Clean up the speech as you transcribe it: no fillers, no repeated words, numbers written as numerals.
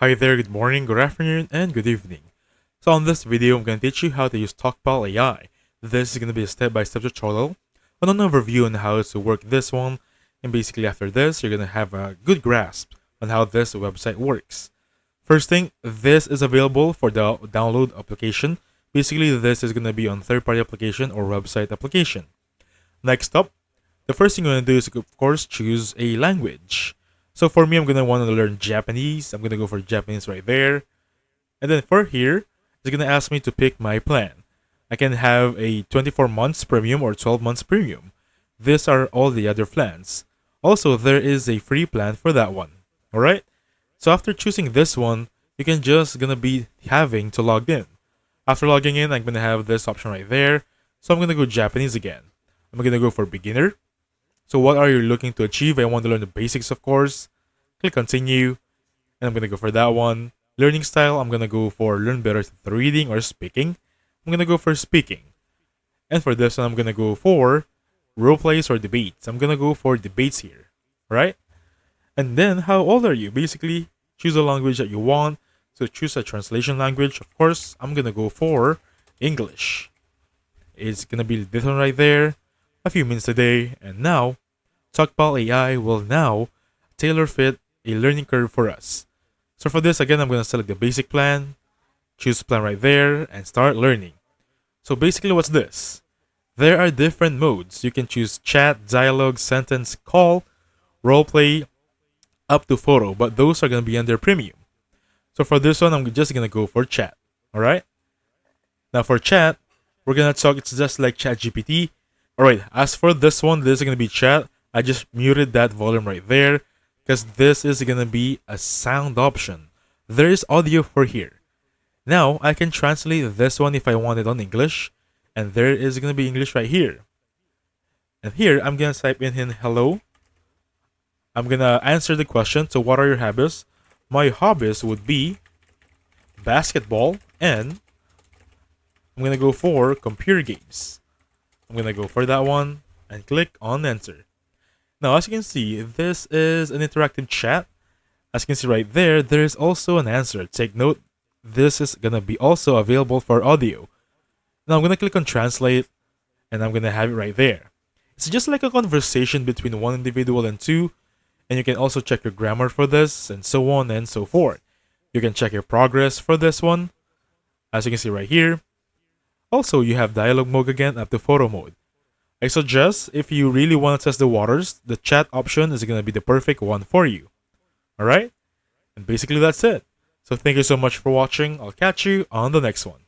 Hi there, good morning, good afternoon, and good evening. So on this video, I'm going to teach you how to use TalkPal AI. This is going to be a step-by-step tutorial on an overview on how to work this one, and basically after this, you're going to have a good grasp on how this website works. First thing, this is available for the download application. Basically, this is going to be on third-party application or website application. Next up, the first thing you're going to do is, of course, choose a language. So for me, I'm going to want to learn Japanese. I'm going to go for Japanese right there. And then for here, it's going to ask me to pick my plan. I can have a 24 months premium or 12 months premium. These are all the other plans. Also, there is a free plan for that one. Alright? So after choosing this one, you can just going to be having to log in. After logging in, I'm going to have this option right there. So I'm going to go Japanese again. I'm going to go for beginner. So what are you looking to achieve? I want to learn the basics, of course. Click continue. And I'm going to go for that one. Learning style, I'm going to go for learn better through reading or speaking. I'm going to go for speaking. And for this one, I'm going to go for role plays or debates. I'm going to go for debates here. Right? And then, how old are you? Basically, choose a language that you want. So choose a translation language. Of course, I'm going to go for English. It's going to be this one right there. A few minutes a day. And now, TalkPal AI will now tailor fit a learning curve for us. So for this, again, I'm going to select the basic plan, choose plan right there, and start learning. So basically, what's this? There are different modes. You can choose chat, dialogue, sentence, call, roleplay, up to photo, but those are going to be under premium. So for this one, I'm just going to go for chat. All right. Now for chat, we're going to talk. It's just like ChatGPT. All right. As for this one, this is going to be chat. I just muted that volume right there because this is going to be a sound option. There is audio for here. Now I can translate this one if I want it on English, and there is going to be English right here. And here I'm going to type in hello. I'm going to answer the question. So what are your hobbies? My hobbies would be basketball, and I'm going to go for computer games. I'm going to go for that one and click on enter. Now, as you can see, this is an interactive chat. As you can see right there, there is also an answer. Take note, this is going to be also available for audio. Now, I'm going to click on translate, and I'm going to have it right there. It's just like a conversation between one individual and two, and you can also check your grammar for this, and so on and so forth. You can check your progress for this one, as you can see right here. Also, you have dialogue mode again up to photo mode. I suggest if you really want to test the waters, the chat option is going to be the perfect one for you. Alright? And basically that's it. So thank you so much for watching. I'll catch you on the next one.